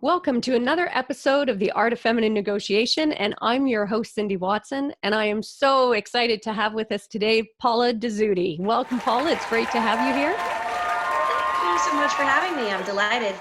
Welcome to another episode of The Art of Feminine Negotiation, and I'm your host, Cindy Watson, and I am so excited to have with us today Paula Detuzzi. Welcome, Paula. It's great to have you here. Thank you so much for having me. I'm delighted.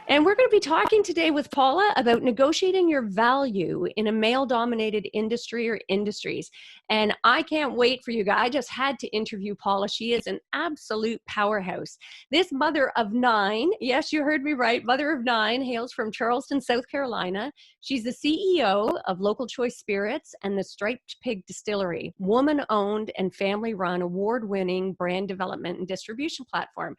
And we're going to be talking today with Paula about negotiating your value in a male-dominated industry or industries. And I can't wait for you guys. I just had to interview Paula. She is an absolute powerhouse. This mother of 9, yes, you heard me right, mother of 9, hails from Charleston, South Carolina. She's the CEO of Local Choice Spirits and the Striped Pig Distillery, woman-owned and family-run, award-winning brand development and distribution platform.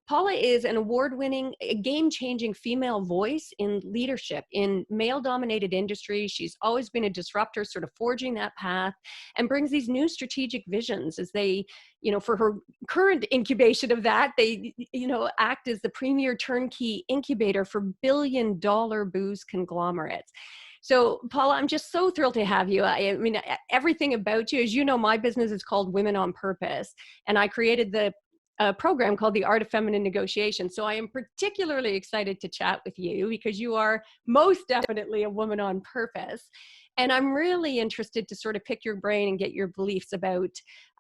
Paula is an award-winning, game-changing female voice in leadership in male-dominated industries. She's always been a disruptor, sort of forging that path, and brings these new strategic visions as they, for her current incubation of that, they, act as the premier turnkey incubator for billion-dollar booze conglomerates. So, Paula, I'm just so thrilled to have you. I mean, everything about you, as you know, my business is called Women on Purpose, and I created a program called The Art of Feminine Negotiation. So I am particularly excited to chat with you because you are most definitely a woman on purpose. And I'm really interested to sort of pick your brain and get your beliefs about,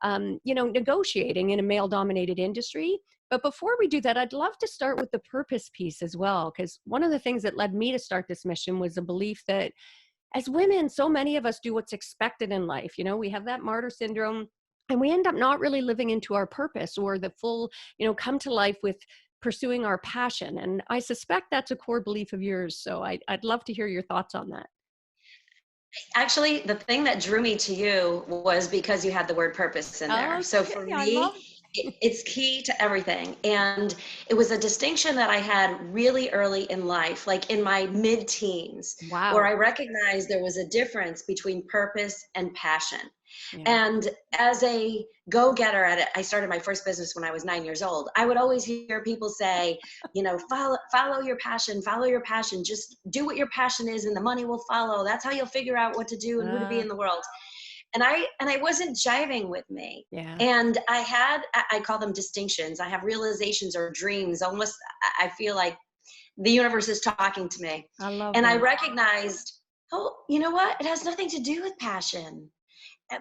negotiating in a male-dominated industry. But before we do that, I'd love to start with the purpose piece as well, because one of the things that led me to start this mission was a belief that as women, so many of us do what's expected in life. We have that martyr syndrome. And we end up not really living into our purpose or the full, come to life with pursuing our passion. And I suspect that's a core belief of yours. So I'd love to hear your thoughts on that. Actually, the thing that drew me to you was because you had the word purpose in there. So for me, it's key to everything. And it was a distinction that I had really early in life, like in my mid-teens, where I recognized there was a difference between purpose and passion. Yeah. And as a go-getter at it, I started my first business when I was 9 years old. I would always hear people say, follow your passion, just do what your passion is and the money will follow. That's how you'll figure out what to do and who to be in the world. And I wasn't jiving with me. Yeah. And I call them distinctions. I have realizations or dreams. Almost, I feel like the universe is talking to me. I love that. I recognized, you know what? It has nothing to do with passion.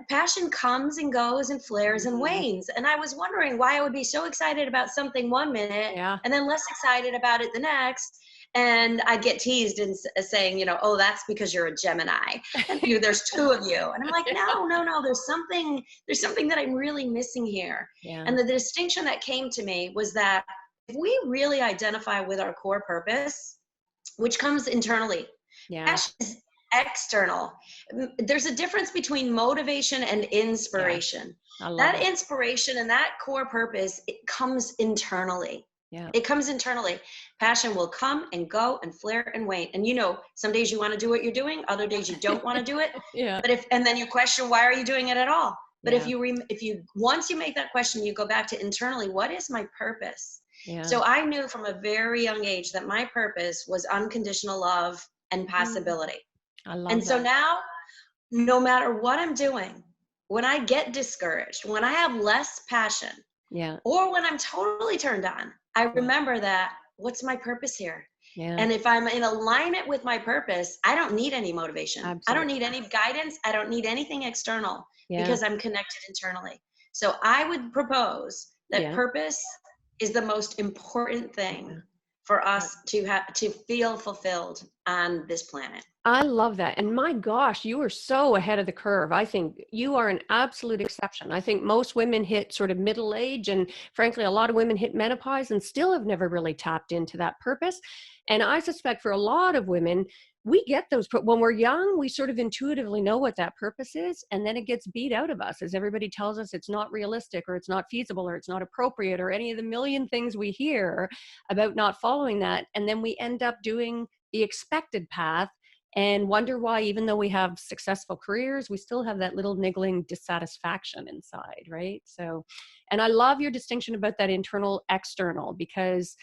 Passion comes and goes and flares and wanes. And I was wondering why I would be so excited about something one minute and then less excited about it the next. And I'd get teased and saying, that's because you're a Gemini. And there's 2 of you. And I'm like, no, there's something that I'm really missing here. Yeah. And the distinction that came to me was that if we really identify with our core purpose, which comes internally, passion is external. There's a difference between motivation and inspiration. That inspiration and that core purpose, it comes internally. Yeah. It comes internally. Passion will come and go and flare and wane. And some days you want to do what you're doing, other days you don't want to do it. Yeah. And then you question, why are you doing it at all? But if you once you make that question, you go back to internally, what is my purpose? Yeah. So I knew from a very young age that my purpose was unconditional love and possibility. I love that. So now, no matter what I'm doing, when I get discouraged, when I have less passion, or when I'm totally turned on, I remember that, what's my purpose here? Yeah. And if I'm in alignment with my purpose, I don't need any motivation. Absolutely. I don't need any guidance. I don't need anything external because I'm connected internally. So I would propose that purpose is the most important thing for us to feel fulfilled on this planet. I love that. And my gosh, you are so ahead of the curve. I think you are an absolute exception. I think most women hit sort of middle age, and frankly, a lot of women hit menopause and still have never really tapped into that purpose. And I suspect for a lot of women, we get those, when we're young, we sort of intuitively know what that purpose is, and then it gets beat out of us as everybody tells us it's not realistic or it's not feasible or it's not appropriate or any of the million things we hear about not following that. And then we end up doing the expected path and wonder why, even though we have successful careers, we still have that little niggling dissatisfaction inside, right? So, and I love your distinction about that internal external, because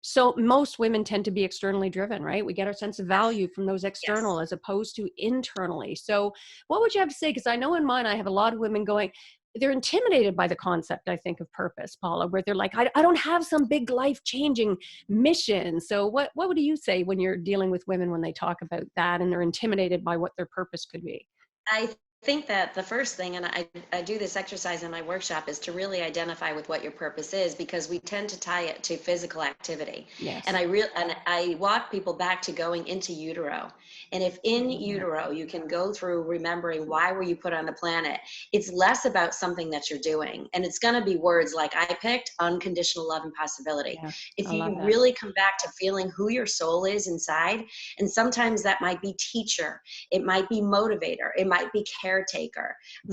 so most women tend to be externally driven, right? We get our sense of value from those external as opposed to internally. So what would you have to say? Because I know in mine, I have a lot of women going, they're intimidated by the concept, I think, of purpose, Paula, where they're like, I don't have some big life-changing mission. So what do you say when you're dealing with women when they talk about that and they're intimidated by what their purpose could be? I think that the first thing, and I do this exercise in my workshop, is to really identify with what your purpose is, because we tend to tie it to physical activity. Yes. And I walk people back to going into utero. And if in utero you can go through remembering why were you put on the planet, it's less about something that you're doing. And it's going to be words like I picked unconditional love and possibility. Yeah, if you really come back to feeling who your soul is inside, and sometimes that might be teacher, it might be motivator, it might be caretaker.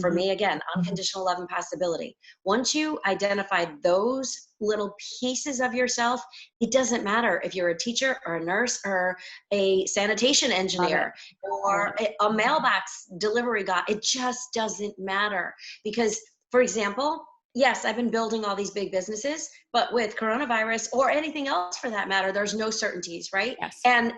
For me, again, unconditional love and possibility. Once you identify those little pieces of yourself, it doesn't matter if you're a teacher or a nurse or a sanitation engineer or a mailbox delivery guy. It just doesn't matter. Because, for example, yes, I've been building all these big businesses, but with coronavirus or anything else for that matter, there's no certainties, right? Yes. And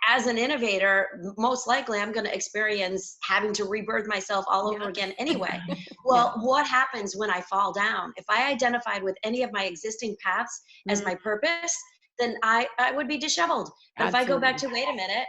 as an innovator, most likely I'm going to experience having to rebirth myself all over again anyway. Well, what happens when I fall down? If I identified with any of my existing paths as my purpose, then I would be disheveled. But if I go back to, wait a minute,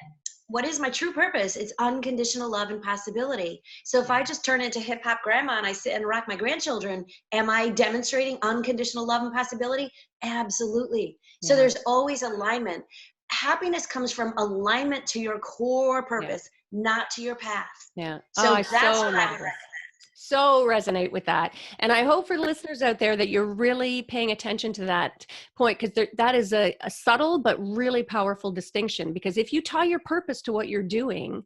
what is my true purpose? It's unconditional love and possibility. So if I just turn into hip hop grandma and I sit and rock my grandchildren, am I demonstrating unconditional love and possibility? Absolutely. So there's always alignment. Happiness comes from alignment to your core purpose, not to your path. Yeah. So that's what I would recommend. So resonate with that. And I hope for the listeners out there that you're really paying attention to that point, because that is a subtle but really powerful distinction. Because if you tie your purpose to what you're doing,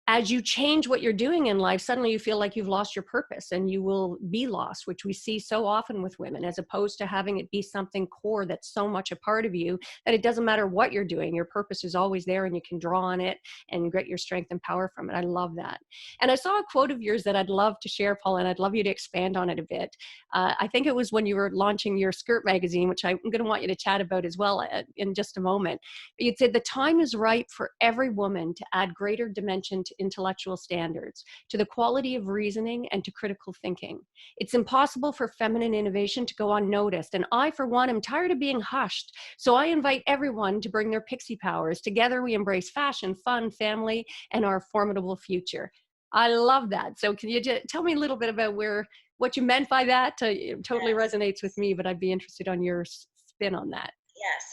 as you change what you're doing in life, suddenly you feel like you've lost your purpose and you will be lost, which we see so often with women, as opposed to having it be something core that's so much a part of you that it doesn't matter what you're doing. Your purpose is always there and you can draw on it and get your strength and power from it. I love that. And I saw a quote of yours that I'd love to share, Paula, and I'd love you to expand on it a bit. I think it was when you were launching your skirt magazine, which I'm going to want you to chat about as well in just a moment. But you'd said the time is right for every woman to add greater dimension to intellectual standards, to the quality of reasoning, and to critical thinking. It's impossible for feminine innovation to go unnoticed, and I, for one, am tired of being hushed. So I invite everyone to bring their pixie powers. Together we embrace fashion, fun, family, and our formidable future. I love that. So can you tell me a little bit about what you meant by that? It totally resonates with me, but I'd be interested on your spin on that. Yes.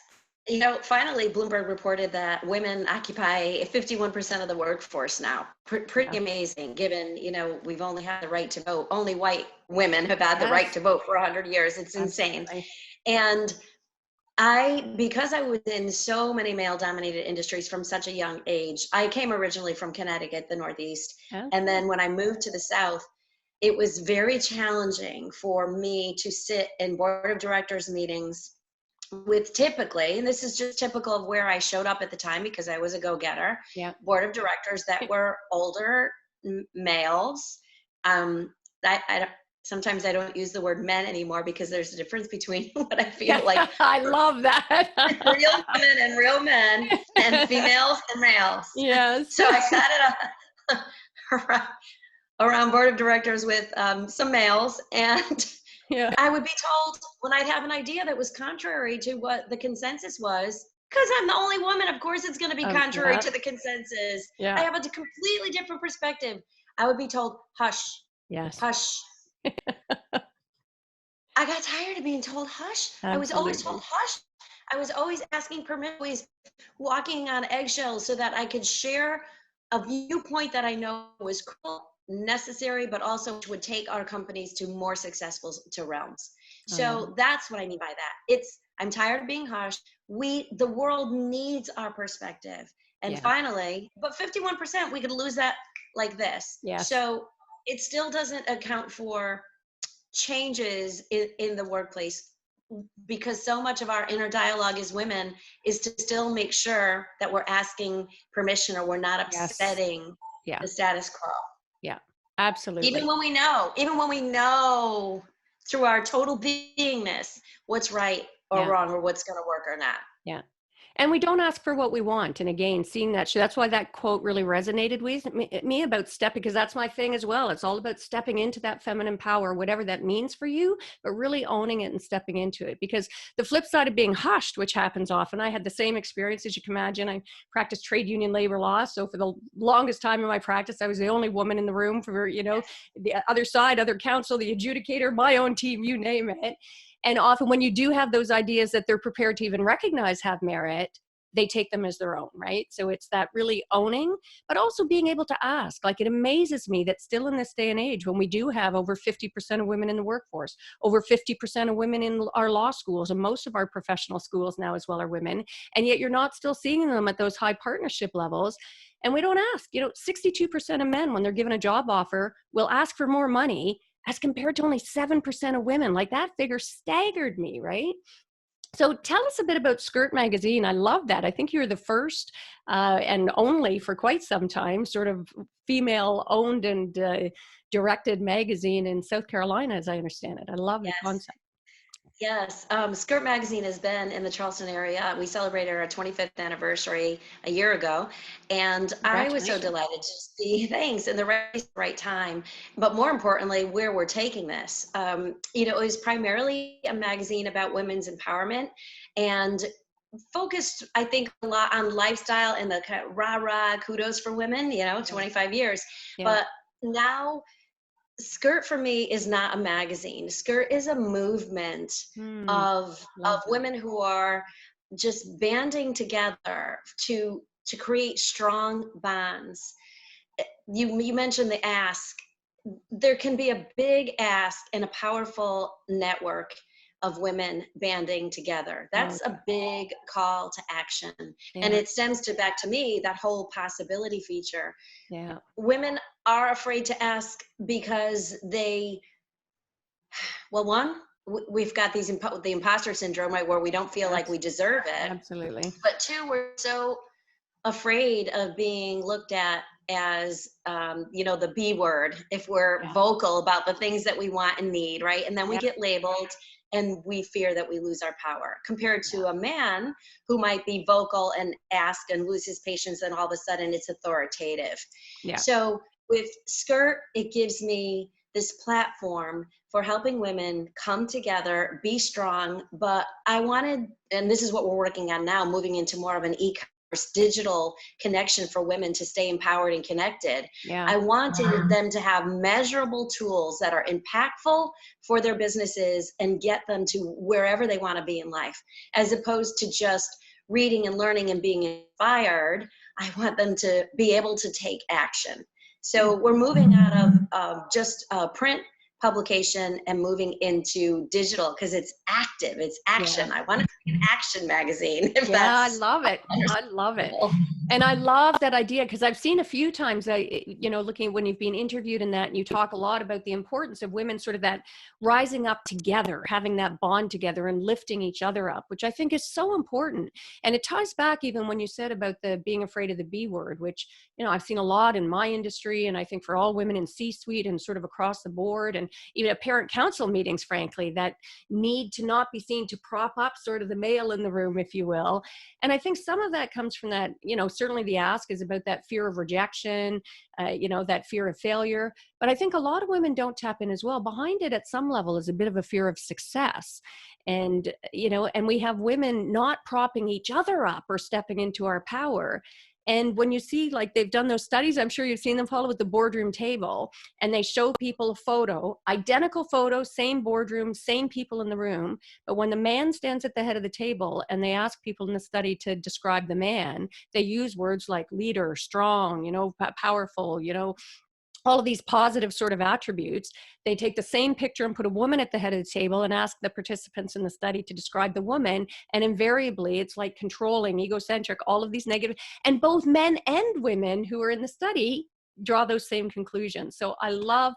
You know, finally, Bloomberg reported that women occupy 51% of the workforce now. Pretty amazing, given, you know, we've only had the right to vote. Only white women have had the right to vote for 100 years. It's insane. And because I was in so many male-dominated industries from such a young age, I came originally from Connecticut, the Northeast. And then when I moved to the South, it was very challenging for me to sit in board of directors meetings with typically, and this is just typical of where I showed up at the time because I was a go-getter, board of directors that were older males. Sometimes I don't use the word men anymore because there's a difference between what I feel like. I love that. Real women and real men, and females and males. Yes. So I sat it around board of directors with some males, and I would be told when I'd have an idea that was contrary to what the consensus was, because I'm the only woman, of course it's going to be contrary to the consensus. I have a completely different perspective. I would be told, hush. Yes. Hush. I got tired of being told hush. I was always told hush. I was always asking permission, always walking on eggshells so that I could share a viewpoint that I know was cool, necessary, but also would take our companies to more successful realms. So that's what I mean by that. I'm tired of being hushed. The world needs our perspective. And finally, but 51%, we could lose that like this. So it still doesn't account for changes in the workplace, because so much of our inner dialogue as women is to still make sure that we're asking permission or we're not upsetting the status quo. Yeah, absolutely. Even when we know through our total beingness what's right or wrong or what's going to work or not. Yeah. And we don't ask for what we want. And again, seeing that, that's why that quote really resonated with me about stepping, because that's my thing as well. It's all about stepping into that feminine power, whatever that means for you, but really owning it and stepping into it. Because the flip side of being hushed, which happens often, I had the same experience as you can imagine. I practiced trade union labor law. So for the longest time in my practice, I was the only woman in the room for, the other side, other counsel, the adjudicator, my own team, you name it. And often when you do have those ideas that they're prepared to even recognize have merit, they take them as their own, right? So it's that really owning, but also being able to ask. Like, it amazes me that still in this day and age, when we do have over 50% of women in the workforce, over 50% of women in our law schools, and most of our professional schools now as well are women, and yet you're not still seeing them at those high partnership levels. And we don't ask. 62% of men, when they're given a job offer, will ask for more money, as compared to only 7% of women. Like, that figure staggered me, right? So tell us a bit about Skirt Magazine. I love that. I think you're the first and only for quite some time sort of female owned and directed magazine in South Carolina, as I understand it. I love the concept. Yes, Skirt Magazine has been in the Charleston area. We celebrated our 25th anniversary a year ago, and I was so delighted to see things in the right time, but more importantly, where we're taking this. It was primarily a magazine about women's empowerment and focused, I think, a lot on lifestyle and the kind of rah-rah kudos for women, 25 years. Yeah. But now Skirt for me is not a magazine. Skirt is a movement of women who are just banding together to create strong bonds. You mentioned the ask. There can be a big ask and a powerful network of women banding together. That's a big call to action. Yeah. And it stems back to me, that whole possibility feature. Yeah. Women are afraid to ask because we've got the imposter syndrome, right, where we don't feel like we deserve it. Absolutely. But two, we're so afraid of being looked at as the B word if we're vocal about the things that we want and need, right? And then we get labeled and we fear that we lose our power, compared to a man who might be vocal and ask and lose his patience, and all of a sudden it's authoritative. Yeah. So with Skirt, it gives me this platform for helping women come together, be strong. But I wanted, and this is what we're working on now, moving into more of an e-commerce digital connection for women to stay empowered and connected. Yeah. I wanted them to have measurable tools that are impactful for their businesses and get them to wherever they want to be in life, as opposed to just reading and learning and being inspired. I want them to be able to take action. So we're moving out of just print publication and moving into digital, because it's active, it's action. Yeah. I want it to be an action magazine. I love it. I love it. And I love that idea, because I've seen a few times, looking when you've been interviewed in that, and you talk a lot about the importance of women sort of that rising up together, having that bond together and lifting each other up, which I think is so important. And it ties back even when you said about the being afraid of the B word, which, I've seen a lot in my industry, and I think for all women in C-suite and sort of across the board, and even at parent council meetings, frankly, that need to not be seen to prop up sort of the male in the room, if you will. And I think some of that comes from that, certainly the ask is about that fear of rejection, that fear of failure. But I think a lot of women don't tap in as well. Behind it at some level is a bit of a fear of success. And, and we have women not propping each other up or stepping into our power. And when you see, like, they've done those studies, I'm sure you've seen them, Paula, with the boardroom table, and they show people a photo, identical photo, same boardroom, same people in the room. But when the man stands at the head of the table and they ask people in the study to describe the man, they use words like leader, strong, powerful, all of these positive sort of attributes. They take the same picture and put a woman at the head of the table and ask the participants in the study to describe the woman. And invariably, it's like controlling, egocentric, all of these negative, and both men and women who are in the study draw those same conclusions. So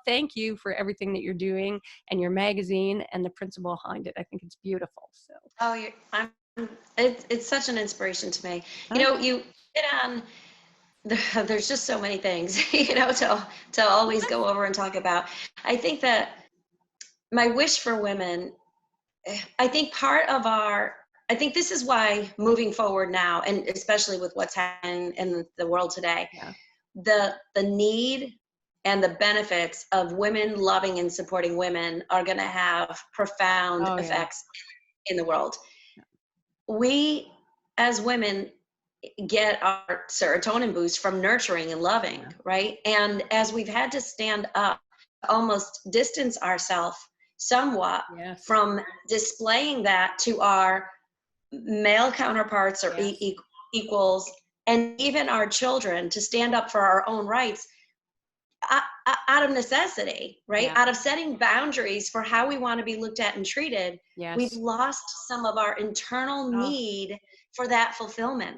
thank you for everything that you're doing and your magazine and the principle behind it. I think it's beautiful. So. It's such an inspiration to me. You hit on, there's just so many things, to always go over and talk about. I think that my wish for women, I think part of our I think this is why moving forward now, and especially with what's happening in the world today, Yeah. the need and the benefits of women loving and supporting women are going to have profound effects in the world. We, as women, get our serotonin boost from nurturing and loving, right? And as we've had to stand up, almost distance ourselves somewhat from displaying that to our male counterparts or equals, and even our children, to stand up for our own rights out of necessity, right? Out of setting boundaries for how we want to be looked at and treated. We've lost some of our internal need for that fulfillment.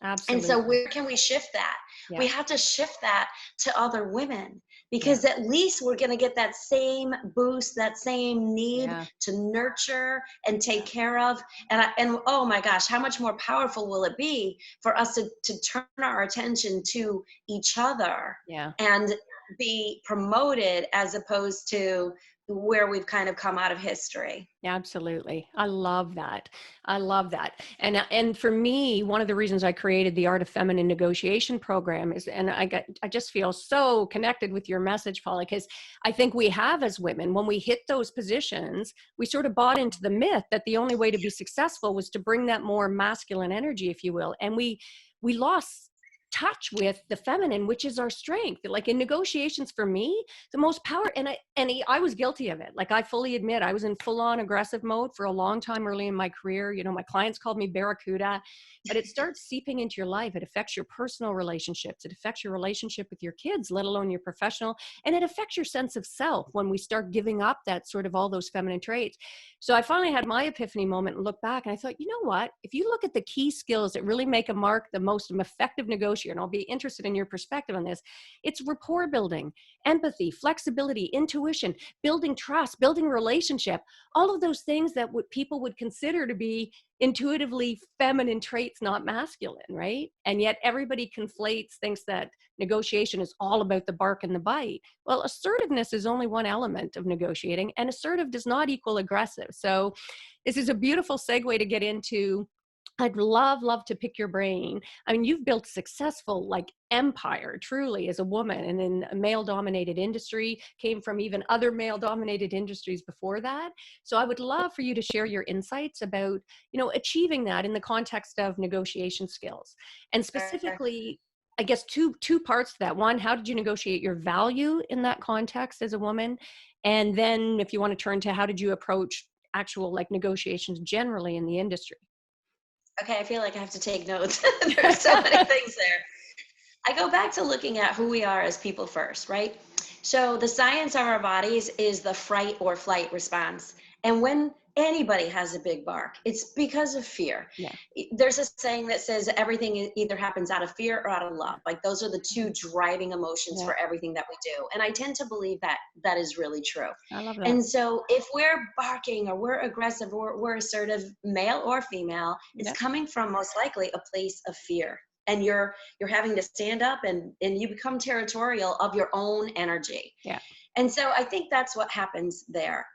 Absolutely. And so where can we shift that? We have to shift that to other women, because at least we're going to get that same boost, that same need to nurture and take care of. And oh my gosh, how much more powerful will it be for us to turn our attention to each other and be promoted, as opposed to where we've kind of come out of history. Absolutely. I love that. I love that. And for me, one of the reasons I created the Art of Feminine Negotiation program is, and I just feel so connected with your message, Paula, because I think we have, as women, when we hit those positions, we sort of bought into the myth that the only way to be successful was to bring that more masculine energy, if you will. And we lost touch with the feminine, which is our strength. Like in negotiations, for me, the most power, and I was guilty of it. Like, I fully admit I was in full-on aggressive mode for a long time early in my career. You know, my clients called me Barracuda, but it starts seeping into your life. It affects your personal relationships. It affects your relationship with your kids, let alone your professional, and it affects your sense of self when we start giving up that sort of all those feminine traits. So I finally had my epiphany moment and looked back, and I thought, you know what? If you look at the key skills that really make a mark the most effective negotiator, and I'll be interested in your perspective on this, it's rapport building, empathy, flexibility, intuition, building trust, building relationship, all of those things that people would consider to be intuitively feminine traits, not masculine, right? And yet everybody thinks that negotiation is all about the bark and the bite. Well, assertiveness is only one element of negotiating, and assertive does not equal aggressive. So this is a beautiful segue to get into. I'd love to pick your brain. I mean, you've built successful, like, empire, truly, as a woman, and in a male-dominated industry, came from even other male-dominated industries before that. So I would love for you to share your insights about, achieving that in the context of negotiation skills. And specifically, I guess two parts to that. One, how did you negotiate your value in that context as a woman? And then if you want to turn to how did you approach actual, like, negotiations generally in the industry? Okay, I feel like I have to take notes. There's so many things there. I go back to looking at who we are as people first, right? So the science of our bodies is the fright or flight response. And when anybody has a big bark, it's because of fear. Yeah. There's a saying that says everything either happens out of fear or out of love. Like, those are the two driving emotions for everything that we do. And I tend to believe that that is really true. I love that. And so if we're barking or we're aggressive or we're assertive, male or female, it's coming from most likely a place of fear. And you're having to stand up and you become territorial of your own energy. Yeah. And so I think that's what happens there.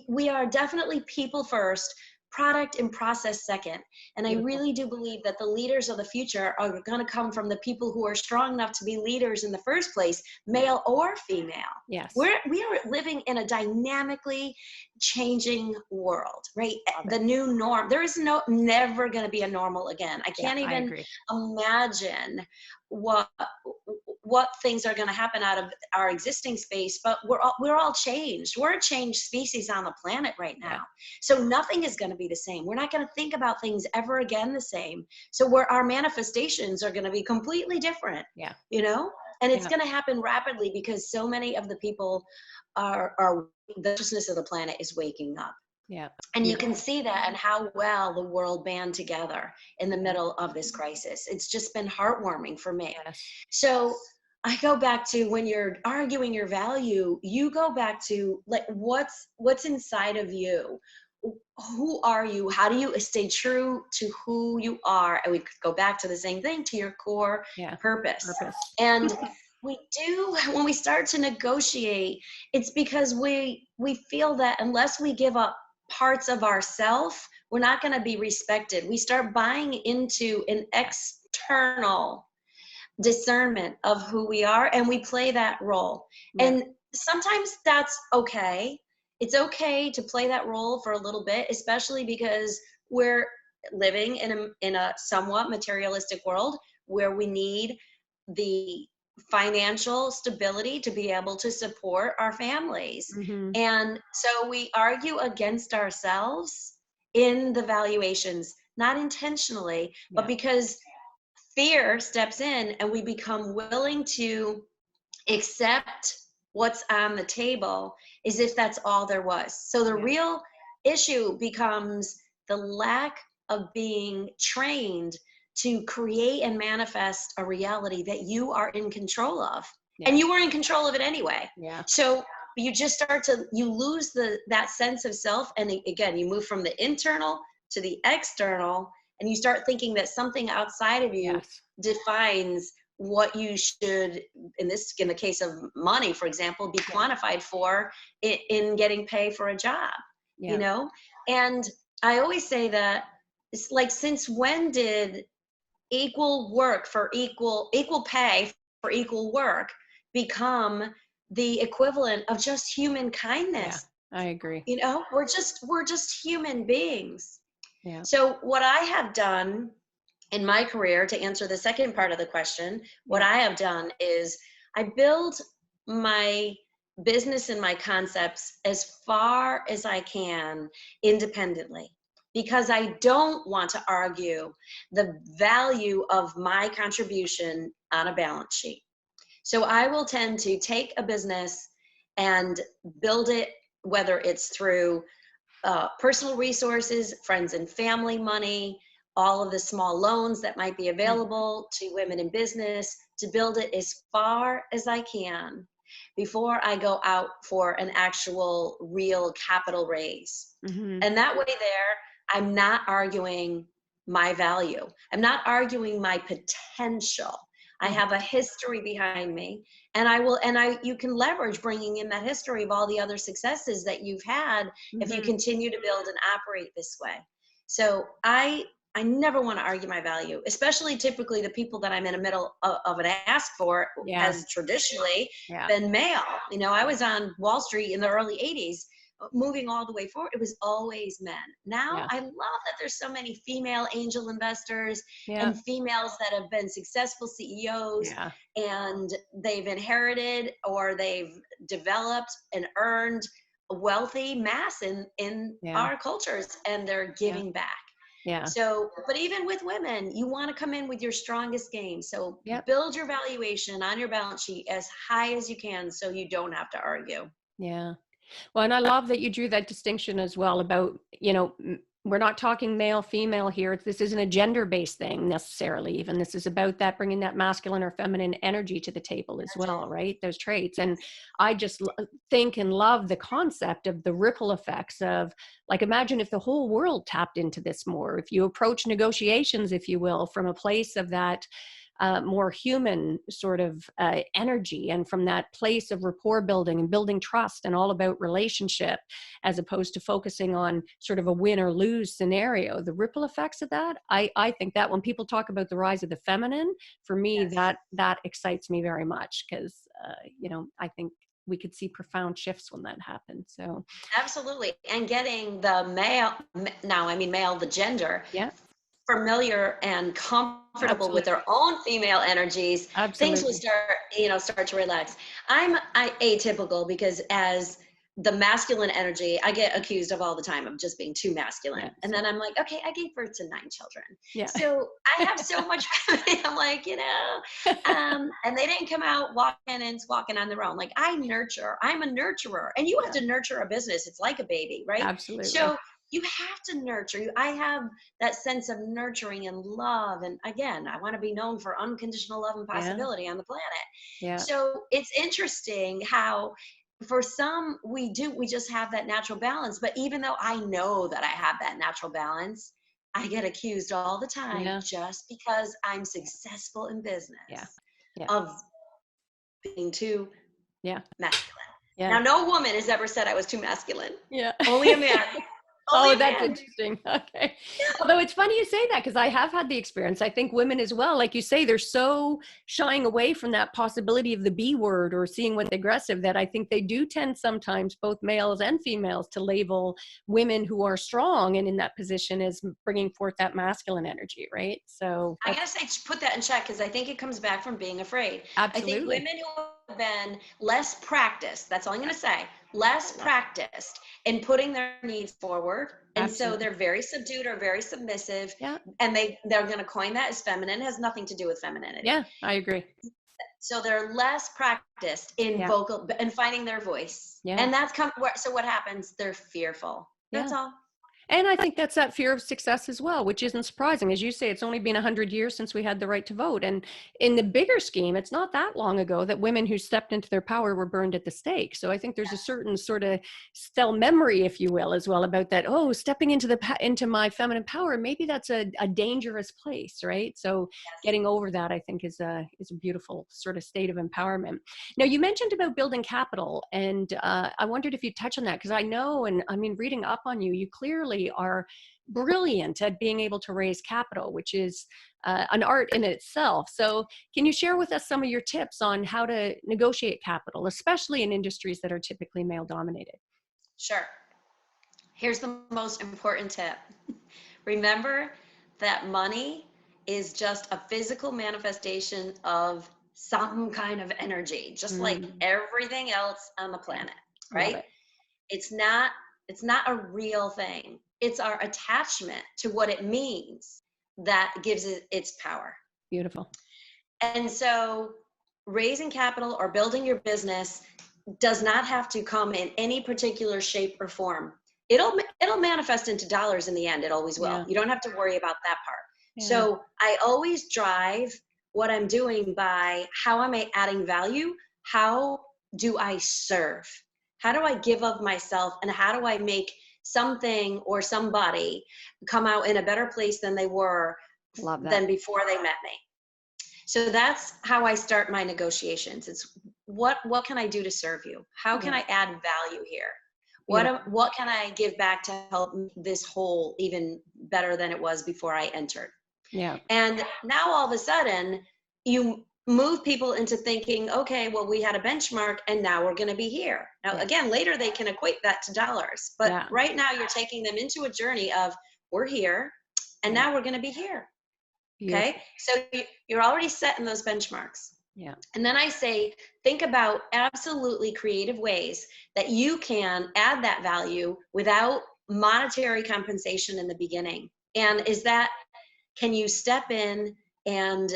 We are definitely people first, product and process second. And I really do believe that the leaders of the future are going to come from the people who are strong enough to be leaders in the first place, male or female. Yes. We are living in a dynamically changing world, right? The new norm. There is never going to be a normal again. I can't even imagine what things are going to happen out of our existing space, but we're all changed. We're a changed species on the planet right now. So nothing is going to be the same. We're not going to think about things ever again the same. So our manifestations are going to be completely different. Yeah. And it's going to happen rapidly because so many of the people the consciousness of the planet is waking up. Yeah. And you can see that and how well the world band together in the middle of this crisis. It's just been heartwarming for me. Yes. So I go back to, when you're arguing your value, you go back to, like, what's inside of you? Who are you? How do you stay true to who you are? And we could go back to the same thing, to your core purpose. And when we start to negotiate, it's because we feel that unless we give up parts of ourself, we're not going to be respected. We start buying into an external discernment of who we are, and we play that role. Yeah. And sometimes that's okay. It's okay to play that role for a little bit, especially because we're living in a somewhat materialistic world where we need the financial stability to be able to support our families. Mm-hmm. And so we argue against ourselves in the valuations, not intentionally, but because fear steps in and we become willing to accept what's on the table as if that's all there was. So the real issue becomes the lack of being trained to create and manifest a reality that you are in control of. And you were in control of it anyway. Yeah. So you just start to, you lose that sense of self. And again, you move from the internal to the external, and you start thinking that something outside of you defines what you should, in the case of money, for example, be quantified for in getting paid for a job, you know? And I always say that it's like, since when did equal work for equal pay for equal work become the equivalent of just human kindness? Yeah, I agree. You know, we're just human beings. Yeah. So what I have done in my career, to answer the second part of the question, what I have done is I build my business and my concepts as far as I can independently, because I don't want to argue the value of my contribution on a balance sheet. So I will tend to take a business and build it, whether it's through personal resources, friends and family money, all of the small loans that might be available to women in business, to build it as far as I can before I go out for an actual real capital raise. Mm-hmm. And that way there, I'm not arguing my value. I'm not arguing my potential. I have a history behind me, and you can leverage bringing in that history of all the other successes that you've had if you continue to build and operate this way. So I never want to argue my value, especially typically the people that I'm in the middle of an ask for has traditionally been male. You know, I was on Wall Street in the early 80s. Moving all the way forward, it was always men. Now I love that there's so many female angel investors and females that have been successful CEOs, and they've inherited or they've developed and earned a wealthy mass in our cultures, and they're giving back. Yeah. So, but even with women, you want to come in with your strongest game. So build your valuation on your balance sheet as high as you can, so you don't have to argue. Yeah. Well, and I love that you drew that distinction as well about, you know, we're not talking male, female here. This isn't a gender-based thing necessarily. Even this is about that, bringing that masculine or feminine energy to the table as well, right? Those traits. And I just think and love the concept of the ripple effects of, like, imagine if the whole world tapped into this more, if you approach negotiations, if you will, from a place of that more human sort of energy, and from that place of rapport building and building trust and all about relationship, as opposed to focusing on sort of a win or lose scenario. The ripple effects of that, I think that when people talk about the rise of the feminine, for me, that excites me very much, because, you know, I think we could see profound shifts when that happens. So absolutely. And getting the male, the gender, familiar and comfortable with their own female energies, things will start to relax. I'm atypical, because as the masculine energy, I get accused of all the time of just being too masculine. And then I'm like, okay, I gave birth to 9 children. Yeah. So I have so much family. I'm like, you know, and they didn't come out walking on their own. Like, I'm a nurturer, and you have to nurture a business. It's like a baby, right? Absolutely. So you have to nurture. I have that sense of nurturing and love. And again, I want to be known for unconditional love and possibility on the planet. Yeah. So it's interesting how for some, we just have that natural balance. But even though I know that I have that natural balance, I get accused all the time just because I'm successful in business of being too masculine. Yeah. Now, no woman has ever said I was too masculine. Yeah. Only a man. Oh, Only a that's man. interesting. Okay. Although it's funny you say that, because I have had the experience. I think women as well, like you say, they're so shying away from that possibility of the B word or seeing what's aggressive, that I think they do tend sometimes, both males and females, to label women who are strong and in that position as bringing forth that masculine energy, right? So I gotta say, put that in check, because I think it comes back from being afraid. I think absolutely. women who have been less practiced, that's all I'm gonna say, less practiced in putting their needs forward. And so Absolutely. they're very subdued or very submissive. Yeah. And they're gonna coin that as feminine. It has nothing to do with femininity. Yeah, I agree. So they're less practiced in Yeah. vocal and finding their voice. Yeah. And so what happens? They're fearful. That's Yeah. all. And I think that's that fear of success as well, which isn't surprising. As you say, it's only been 100 years since we had the right to vote. And in the bigger scheme, it's not that long ago that women who stepped into their power were burned at the stake. So I think there's a certain sort of still memory, if you will, as well, about that. Oh, stepping into my feminine power, maybe that's a dangerous place, right? So getting over that, I think, is a beautiful sort of state of empowerment. Now, you mentioned about building capital, and I wondered if you'd touch on that, because I know, and I mean, reading up on you, you clearly are brilliant at being able to raise capital, which is an art in itself. So can you share with us some of your tips on how to negotiate capital, especially in industries that are typically male dominated? Sure. Here's the most important tip. Remember that money is just a physical manifestation of some kind of energy, just like everything else on the planet, Love right? it. It's not it's not a real thing. It's our attachment to what it means that gives it its power. Beautiful. And so raising capital or building your business does not have to come in any particular shape or form. It'll manifest into dollars in the end. It always will. Yeah. You don't have to worry about that part. Yeah. So I always drive what I'm doing by how am I adding value? How do I serve? How do I give of myself, and how do I make something or somebody come out in a better place than they were than before they met me? So that's how I start my negotiations. It's what can I do to serve you? How can I add value here? What can I give back to help this whole even better than it was before I entered? Yeah. And now all of a sudden you move people into thinking, okay, well, we had a benchmark and now we're going to be here. Now, again, later they can equate that to dollars, but right now you're taking them into a journey of we're here and now we're going to be here. Beautiful. Okay. So you're already setting those benchmarks. Yeah. And then I say, think about absolutely creative ways that you can add that value without monetary compensation in the beginning. And can you step in and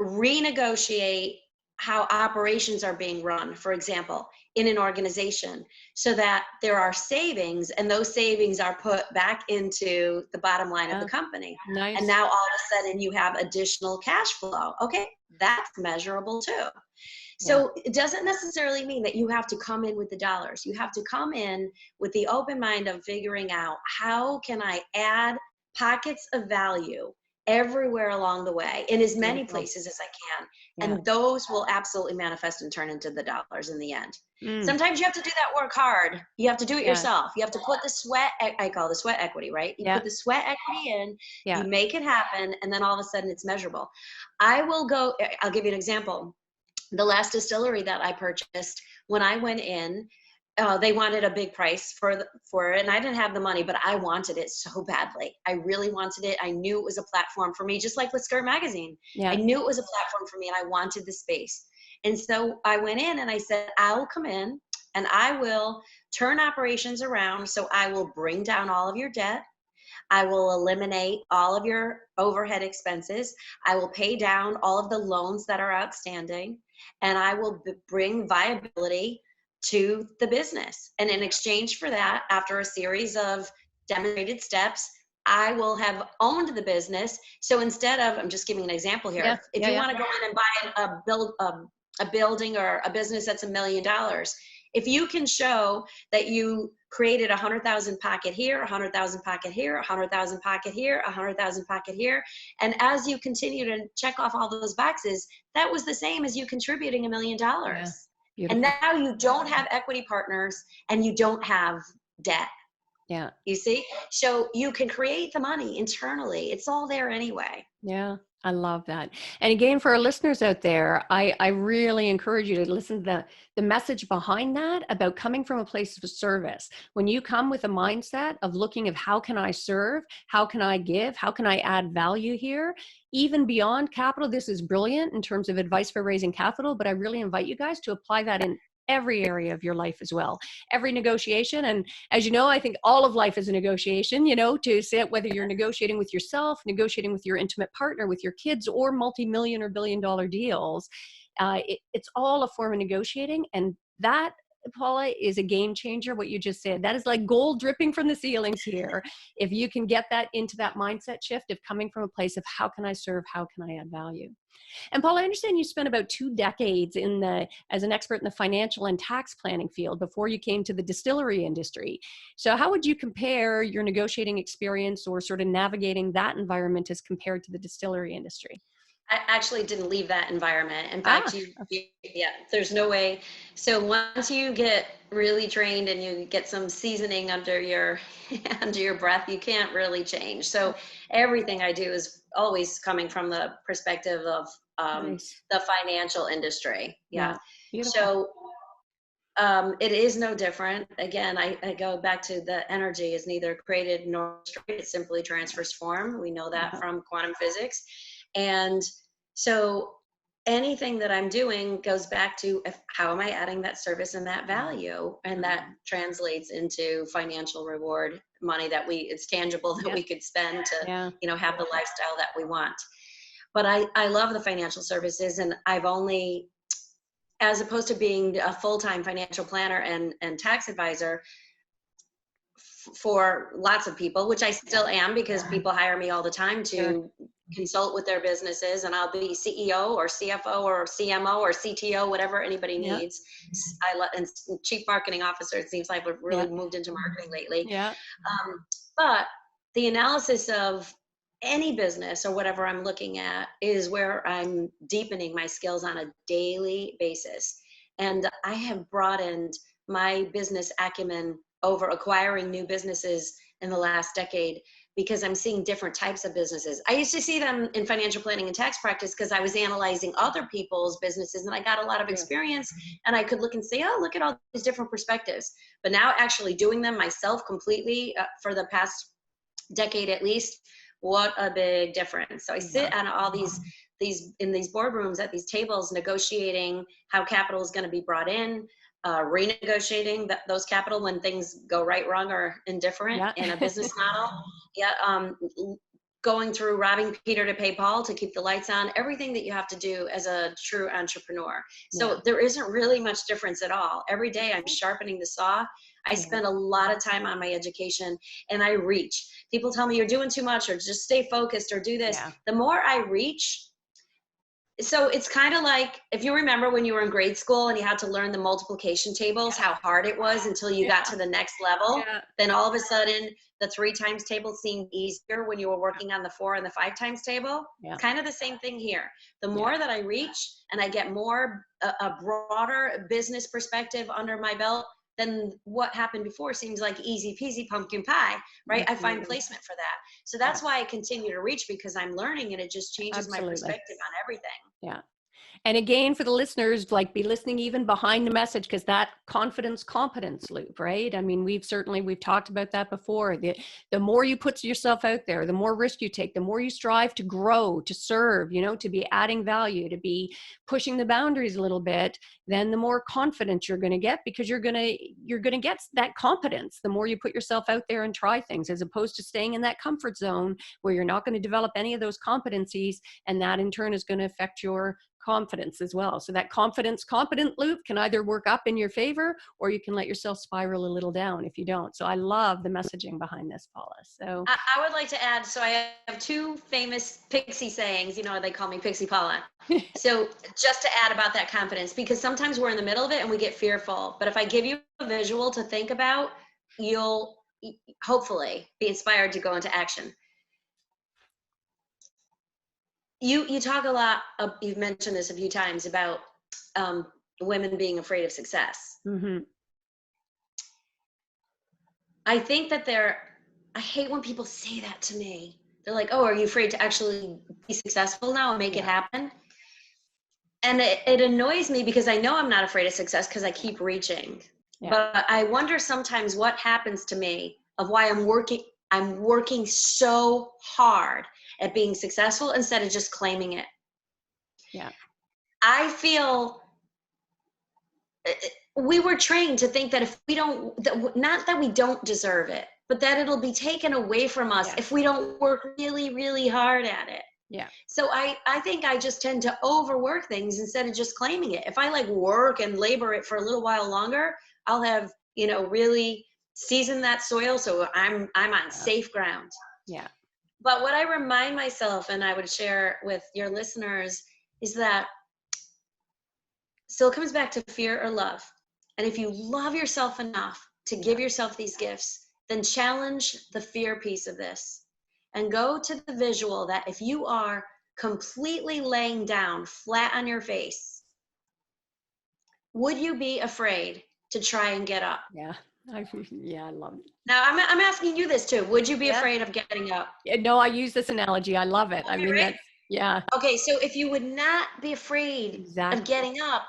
renegotiate how operations are being run, for example, in an organization, so that there are savings and those savings are put back into the bottom line of the company. Nice. And now all of a sudden you have additional cash flow. Okay, that's measurable too. So it doesn't necessarily mean that you have to come in with the dollars. You have to come in with the open mind of figuring out how can I add pockets of value everywhere along the way in as many places as I can. And those will absolutely manifest and turn into the dollars in the end. Sometimes you have to do that work hard. You have to do it yourself. You have to put the sweat, I call it the sweat equity, right? You put the sweat equity in, you make it happen, and then all of a sudden it's measurable. I'll give you an example. The last distillery that I purchased, when I went in, they wanted a big price for it, and I didn't have the money, but I wanted it so badly. I really wanted it. I knew it was a platform for me, just like with Skirt Magazine. I knew it was a platform for me, and I wanted the space. And so I went in and I said, I'll come in and I will turn operations around. So I will bring down all of your debt. I will eliminate all of your overhead expenses. I will pay down all of the loans that are outstanding, and I will bring viability to the business. And in exchange for that, after a series of demonstrated steps, I will have owned the business. So instead of, I'm just giving an example here. If you want to go in and buy a building or a business that's $1 million, if you can show that you created 100,000 pocket here, 100,000 pocket here, 100,000 pocket here, 100,000 pocket here, and as you continue to check off all those boxes, that was the same as you contributing $1 million. And now you don't have equity partners and you don't have debt. Yeah. You see? So you can create the money internally. It's all there anyway. Yeah, I love that. And again, for our listeners out there, I really encourage you to listen to the message behind that about coming from a place of service. When you come with a mindset of looking of how can I serve, how can I give, how can I add value here, even beyond capital, this is brilliant in terms of advice for raising capital, but I really invite you guys to apply that in every area of your life as well. Every negotiation. And as you know, I think all of life is a negotiation, you know, to say whether you're negotiating with yourself, negotiating with your intimate partner, with your kids, or multi-million or billion-dollar deals. It's all a form of negotiating. And that, Paula, is a game changer. What you just said, that is like gold dripping from the ceilings here. If you can get that into that mindset shift of coming from a place of how can I serve, how can I add value? And Paul, I understand you spent about 2 decades as an expert in the financial and tax planning field before you came to the distillery industry. So how would you compare your negotiating experience or sort of navigating that environment as compared to the distillery industry? I actually didn't leave that environment. In fact, yeah, there's no way. So once you get really trained and you get some seasoning under your under your breath, you can't really change. So everything I do is always coming from the perspective of Nice. the financial industry. Yeah. Yeah. Beautiful. So it is no different. Again, I go back to the energy is neither created nor destroyed. It simply transfers form. We know that Yeah. from quantum physics. And so anything that I'm doing goes back to how am I adding that service and that value? And that translates into financial reward, money that it's tangible that we could spend to, Yeah. have the lifestyle that we want. But I love the financial services, and I've only, as opposed to being a full-time financial planner and tax advisor for lots of people, which I still am because people hire me all the time to consult with their businesses, and I'll be CEO or CFO or CMO or CTO, whatever anybody needs. And chief marketing officer, it seems like I've really moved into marketing lately. Yeah. But the analysis of any business or whatever I'm looking at is where I'm deepening my skills on a daily basis. And I have broadened my business acumen over acquiring new businesses in the last decade because I'm seeing different types of businesses. I used to see them in financial planning and tax practice because I was analyzing other people's businesses and I got a lot of experience and I could look and say, oh, look at all these different perspectives. But now actually doing them myself completely for the past decade at least, what a big difference. So I sit on all these in these boardrooms at these tables negotiating how capital is going to be brought in, renegotiating those capital when things go right, wrong, or indifferent in a business model. Going through robbing Peter to pay Paul to keep the lights on, everything that you have to do as a true entrepreneur. So there isn't really much difference at all. Every day I'm sharpening the saw. I spend a lot of time on my education and I reach. People tell me you're doing too much or just stay focused or do this. The more I reach, so it's kind of like if you remember when you were in grade school and you had to learn the multiplication tables, how hard it was until you got to the next level. Then all of a sudden the 3 times table seemed easier when you were working on the 4 and the 5 times table. It's kind of the same thing here. The more that I reach and I get more a broader business perspective under my belt, then what happened before seems like easy peasy pumpkin pie, right? I find placement for that. So that's why I continue to reach, because I'm learning and it just changes my perspective on everything. Yeah. And again, for the listeners, like be listening even behind the message, because that confidence competence loop, right? I mean, we've talked about that before. The more you put yourself out there, the more risk you take, the more you strive to grow, to serve, to be adding value, to be pushing the boundaries a little bit, then the more confident you're going to get, because you're going to get that competence the more you put yourself out there and try things, as opposed to staying in that comfort zone where you're not going to develop any of those competencies. And that in turn is going to affect your confidence as well. So that confidence competent loop can either work up in your favor, or you can let yourself spiral a little down if you don't. So I love the messaging behind this, Paula. So I would like to add, so I have 2 famous pixie sayings, they call me Pixie Paula. So just to add about that confidence, because sometimes we're in the middle of it and we get fearful, but if I give you a visual to think about, you'll hopefully be inspired to go into action. You talk a lot, you've mentioned this a few times about women being afraid of success. I think that I hate when people say that to me. They're like, oh, are you afraid to actually be successful now and make it happen? And it annoys me because I know I'm not afraid of success because I keep reaching. Yeah. But I wonder sometimes what happens to me of why I'm working so hard at being successful instead of just claiming it. Yeah. I feel we were trained to think that if we don't, not that we don't deserve it, but that it'll be taken away from us if we don't work really, really hard at it. Yeah. So I think I just tend to overwork things instead of just claiming it. If I like work and labor it for a little while longer, I'll have, really seasoned that soil. So I'm on safe ground. Yeah. But what I remind myself, and I would share with your listeners, is that still comes back to fear or love. And if you love yourself enough to give yourself these gifts, then challenge the fear piece of this and go to the visual that if you are completely laying down flat on your face, would you be afraid to try and get up? Yeah. I love it. Now I'm asking you this too. Would you be afraid of getting up? No, I use this analogy. I love it. I mean, yeah. Okay, so if you would not be afraid of getting up,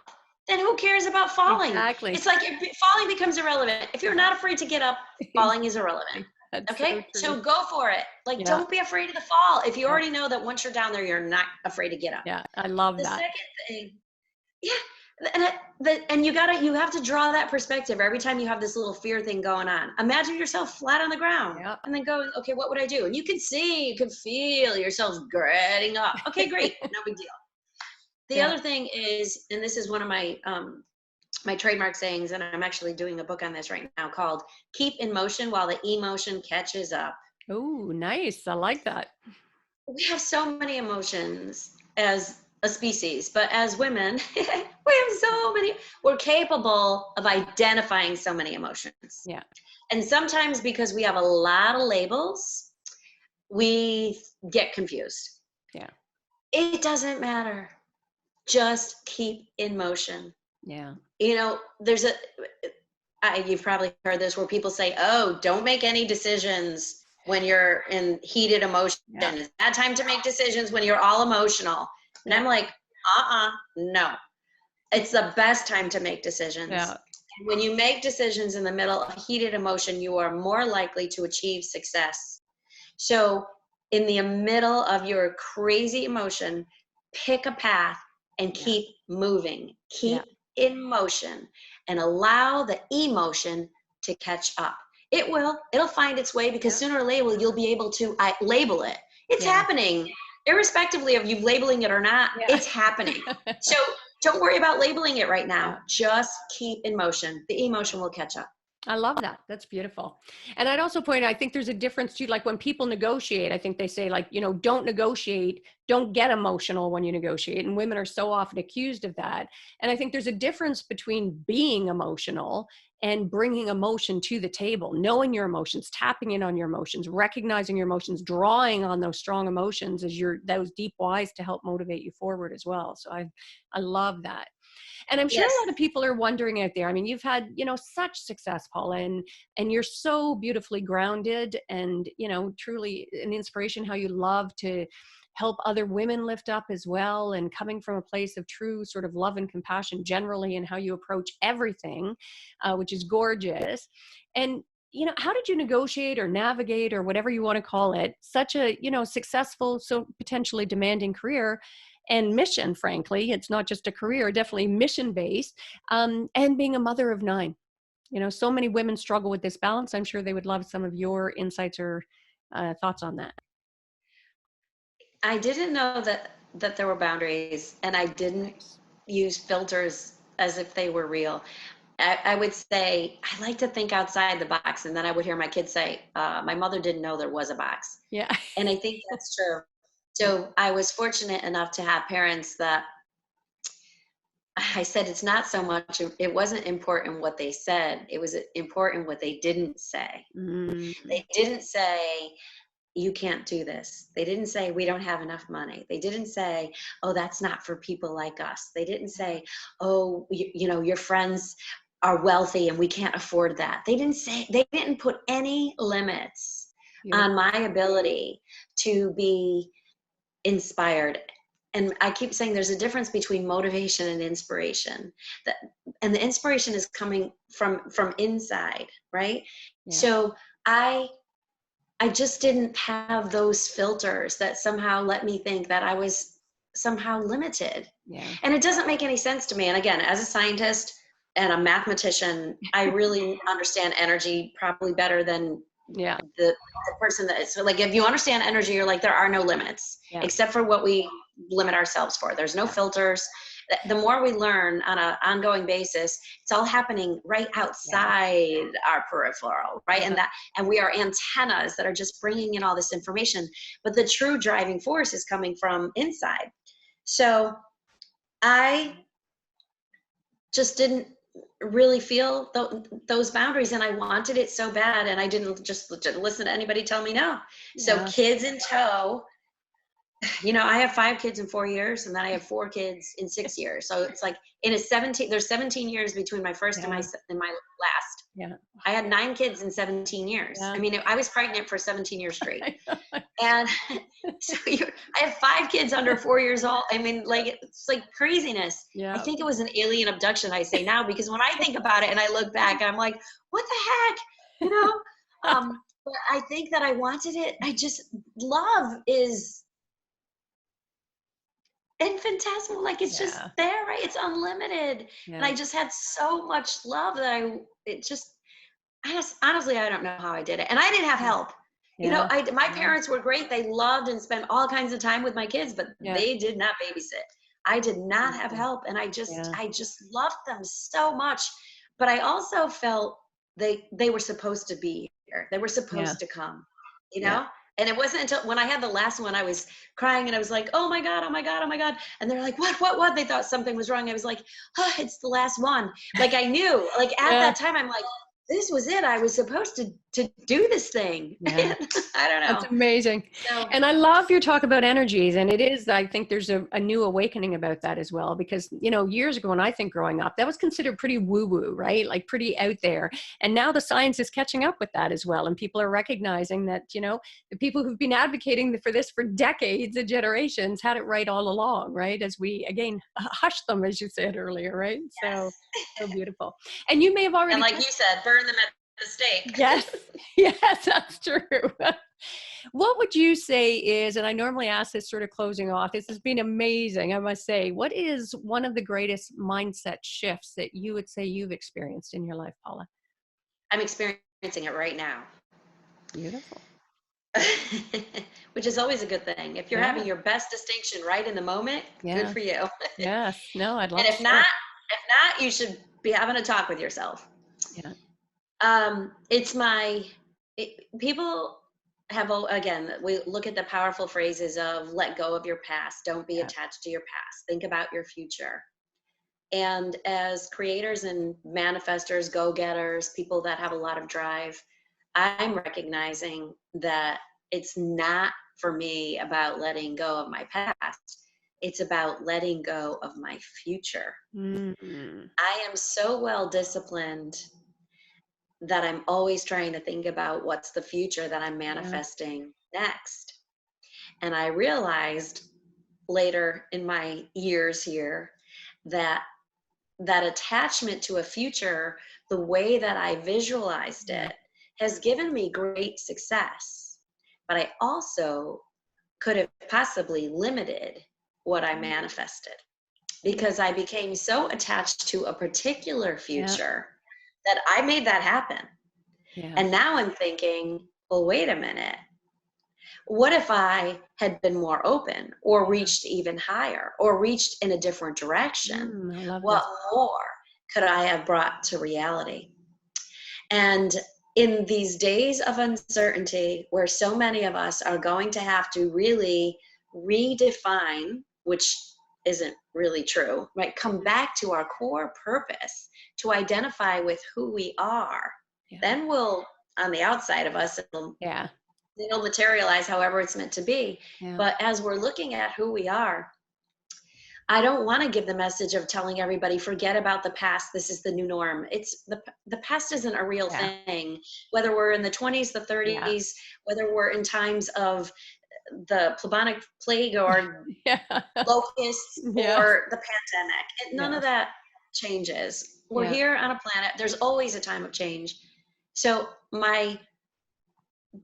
then who cares about falling? Exactly. It's like falling becomes irrelevant. If you're not afraid to get up, falling is irrelevant. Okay, so go for it. Like, don't be afraid of the fall. If you already know that once you're down there, you're not afraid to get up. Yeah, I love that. The second thing, and you have to draw that perspective every time you have this little fear thing going on. Imagine yourself flat on the ground and then going, okay, what would I do? And you can feel yourself getting up. Okay, great, no big deal. The other thing is, and this is one of my my trademark sayings, and I'm actually doing a book on this right now called "Keep in Motion While the Emotion Catches Up." Oh, nice! I like that. We have so many emotions as a species, but as women, we have so many. We're capable of identifying so many emotions. Yeah. And sometimes because we have a lot of labels, we get confused. Yeah. It doesn't matter. Just keep in motion. Yeah. There's you've probably heard this where people say, oh, don't make any decisions when you're in heated emotion. Yeah. It's a bad time to make decisions when you're all emotional. And I'm like, no. It's the best time to make decisions. Yeah. When you make decisions in the middle of heated emotion, you are more likely to achieve success. So in the middle of your crazy emotion, pick a path and keep moving. Keep in motion and allow the emotion to catch up. It'll find its way because sooner or later you'll be able to label it. It's happening. Irrespectively of you labeling it or not, it's happening. So don't worry about labeling it right now. Just keep in motion. The emotion will catch up. I love that. That's beautiful. And I'd also point out, I think there's a difference too, like when people negotiate, I think they say like, don't negotiate, don't get emotional when you negotiate. And women are so often accused of that. And I think there's a difference between being emotional and bringing emotion to the table, knowing your emotions, tapping in on your emotions, recognizing your emotions, drawing on those strong emotions as those deep whys to help motivate you forward as well. So I love that. And I'm sure a lot of people are wondering out there. I mean, you've had, such success, Paula, and you're so beautifully grounded and, truly an inspiration how you love to help other women lift up as well. And coming from a place of true sort of love and compassion generally and how you approach everything, which is gorgeous. And, how did you negotiate or navigate or whatever you want to call it, such a, successful, so potentially demanding career and mission, frankly, it's not just a career, definitely mission-based, and being a mother of 9. So many women struggle with this balance. I'm sure they would love some of your insights or thoughts on that. I didn't know that there were boundaries, and I didn't use filters as if they were real. I would say, I like to think outside the box, and then I would hear my kids say, my mother didn't know there was a box. Yeah. And I think that's true. So I was fortunate enough to have parents that I said, it's not so much, it wasn't important what they said. It was important what they didn't say. Mm-hmm. They didn't say, you can't do this. They didn't say, we don't have enough money. They didn't say, oh, that's not for people like us. They didn't say, oh, your friends are wealthy and we can't afford that. They didn't put any limits on my ability to be inspired. And I keep saying there's a difference between motivation and inspiration. And the inspiration is coming from inside, right? Yeah. So I just didn't have those filters that somehow let me think that I was somehow limited. Yeah. And it doesn't make any sense to me. And again, as a scientist and a mathematician, I really understand energy probably better than the person that is. So like, if you understand energy, you're like, there are no limits except for what we limit ourselves for. There's no filters. The more we learn on an ongoing basis, it's all happening right outside our peripheral, right? And we are antennas that are just bringing in all this information, but the true driving force is coming from inside. So I just didn't really feel those boundaries, and I wanted it so bad, and I didn't just listen to anybody tell me no. So kids in tow, you know, I have 5 kids in 4 years, and then I have 4 kids in 6 years. So it's like there's 17 years between my first and my last. Yeah. I had 9 kids in 17 years. Yeah. I mean, I was pregnant for 17 years straight. And so I have 5 kids under 4 years old. I mean, like, it's like craziness. Yeah. I think it was an alien abduction, I say now, because when I think about it and I look back, I'm like, what the heck? You know? But I think that I wanted it. Love is infinitesimal, like it's just there, right? It's unlimited. And I just had so much love that honestly, I don't know how I did it. And I didn't have help. You know, my parents were great. They loved and spent all kinds of time with my kids, but they did not babysit. I did not have help. And I just loved them so much. But I also felt they were supposed to be here. They were supposed to come, you know? And it wasn't until when I had the last one, I was crying and I was like, oh my God, oh my God, oh my God. And they're like, what? They thought something was wrong. I was like, oh, it's the last one. Like I knew, like at that time, I'm like, this was it. I was supposed to do this thing. Yeah. I don't know. That's amazing. So, and I love your talk about energies. And it is, I think there's a new awakening about that as well, because, you know, years ago, when I think growing up, that was considered pretty woo-woo, right? Like pretty out there. And now the science is catching up with that as well. And people are recognizing that, you know, the people who've been advocating for this for decades and generations had it right all along, right? As we, again, hush them, as you said earlier, right? Yes. So beautiful. And you may have already— and like you said, burn them at the stake. Yes, that's true. What would you say is, and I normally ask this sort of closing off, this has been amazing, I must say, what is one of the greatest mindset shifts that you would say you've experienced in your life, Paula? I'm experiencing it right now. Beautiful. Which is always a good thing. If you're having your best distinction right in the moment, good for you. Yes, no, I'd love to. And if not, you should be having a talk with yourself. Yeah. People have, again, we look at the powerful phrases of let go of your past, don't be attached to your past, think about your future. And as creators and manifestors, go-getters, people that have a lot of drive, I'm recognizing that it's not for me about letting go of my past. It's about letting go of my future. Mm-hmm. I am so well disciplined that I'm always trying to think about what's the future that I'm manifesting next. And I realized later in my years here that attachment to a future, the way that I visualized it, has given me great success. But I also could have possibly limited what I manifested, because I became so attached to a particular future that I made that happen. Yeah. And now I'm thinking, well, wait a minute. What if I had been more open, or reached even higher, or reached in a different direction? What more could I have brought to reality? And in these days of uncertainty, where so many of us are going to have to really redefine, which isn't really true, right? Come back to our core purpose, to identify with who we are. Then we'll, on the outside of us, it'll materialize however it's meant to be. But as we're looking at who we are, I don't want to give the message of telling everybody, forget about the past. This is the new norm. It's the past isn't a real thing, whether we're in the 20s, the 30s, whether we're in times of the bubonic plague or locusts or the pandemic. None of that changes. We're here on a planet. There's always a time of change. So my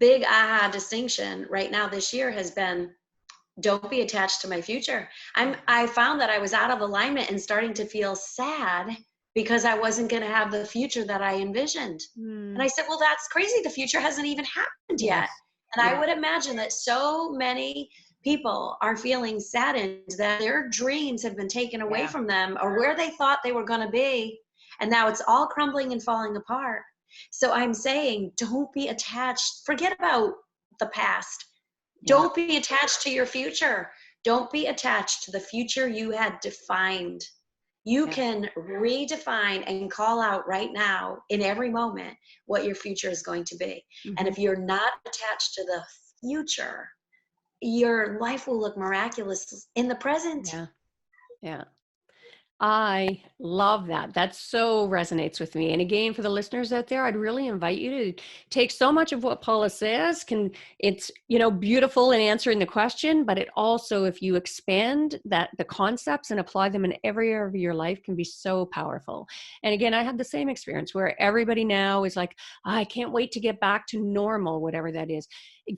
big aha distinction right now this year has been, don't be attached to my future. I found that I was out of alignment and starting to feel sad because I wasn't going to have the future that I envisioned. And I said, well, that's crazy. The future hasn't even happened yet. And I would imagine that so many people are feeling saddened that their dreams have been taken away from them, or where they thought they were going to be. And now it's all crumbling and falling apart. So I'm saying, don't be attached. Forget about the past. Don't be attached to your future. Don't be attached to the future you had defined. You can redefine and call out right now in every moment what your future is going to be. And if you're not attached to the future, your life will look miraculous in the present. Yeah. I love that. That so resonates with me. And again, for the listeners out there, I'd really invite you to take so much of what Paula says. It's, beautiful in answering the question, but it also, if you expand the concepts and apply them in every area of your life, can be so powerful. And again, I had the same experience where everybody now is like, I can't wait to get back to normal, whatever that is.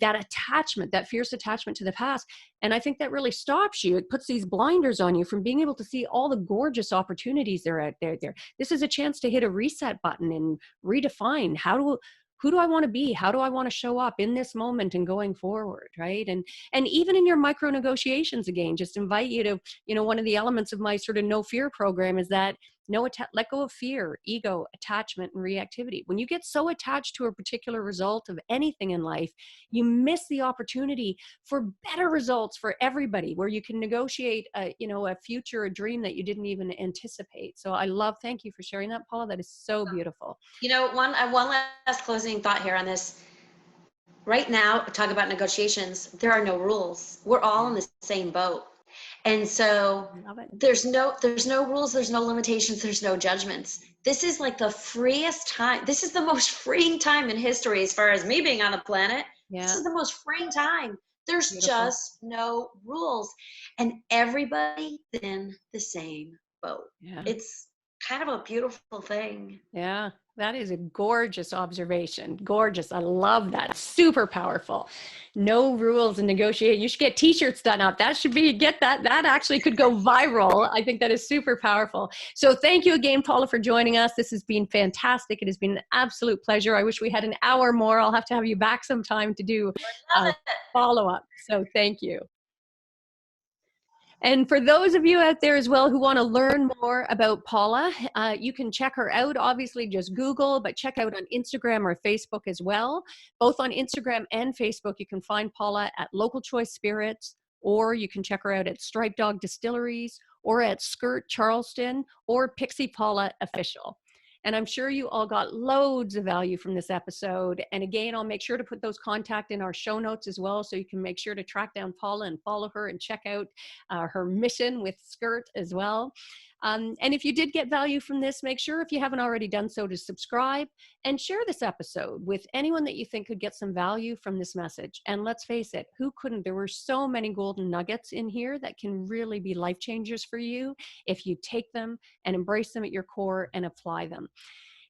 That attachment, that fierce attachment to the past. And I think that really stops you. It puts these blinders on you from being able to see all the gorgeous opportunities that are out there. This is a chance to hit a reset button and redefine who do I want to be? How do I want to show up in this moment and going forward, right? And even in your micro negotiations, again, just invite you to, one of the elements of my sort of no fear program is that let go of fear, ego, attachment, and reactivity. When you get so attached to a particular result of anything in life, you miss the opportunity for better results for everybody, where you can negotiate a future, a dream that you didn't even anticipate. So thank you for sharing that, Paula. That is so beautiful. One last closing thought here on this. Right now, talk about negotiations, there are no rules. We're all in the same boat. And so there's no rules, there's no limitations, there's no judgments. This is like the freest time. This is the most freeing time in history as far as me being on the planet. This is the most freeing time. There's just no rules. And everybody in the same boat. It's kind of a beautiful thing. Yeah, that is a gorgeous observation. Gorgeous. I love that. Super powerful. No rules and negotiate. You should get t-shirts done up. That actually could go viral. I think that is super powerful. So thank you again, Paula, for joining us. This has been fantastic. It has been an absolute pleasure. I wish we had an hour more. I'll have to have you back sometime to do follow-up. So thank you. And for those of you out there as well who want to learn more about Paula, you can check her out. Obviously, just Google, but check out on Instagram or Facebook as well. Both on Instagram and Facebook, you can find Paula at Local Choice Spirits, or you can check her out at Stripe Dog Distilleries, or at Skirt Charleston, or Pixie Paula Official. And I'm sure you all got loads of value from this episode. And again, I'll make sure to put those contact in our show notes as well, so you can make sure to track down Paula and follow her and check out her mission with Skirt as well. And if you did get value from this, make sure, if you haven't already done so, to subscribe and share this episode with anyone that you think could get some value from this message. And let's face it, who couldn't? There were so many golden nuggets in here that can really be life changers for you if you take them and embrace them at your core and apply them.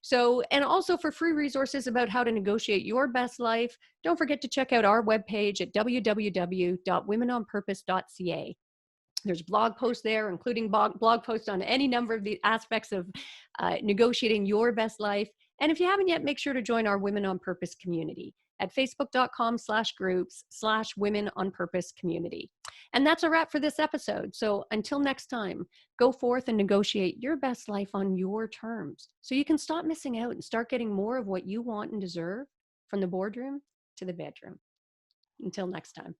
So, and also for free resources about how to negotiate your best life, don't forget to check out our webpage at www.womenonpurpose.ca. There's blog posts there, including blog posts on any number of the aspects of negotiating your best life. And if you haven't yet, make sure to join our Women on Purpose community at facebook.com/groups/Women on Purpose community. And that's a wrap for this episode. So until next time, go forth and negotiate your best life on your terms, so you can stop missing out and start getting more of what you want and deserve, from the boardroom to the bedroom. Until next time.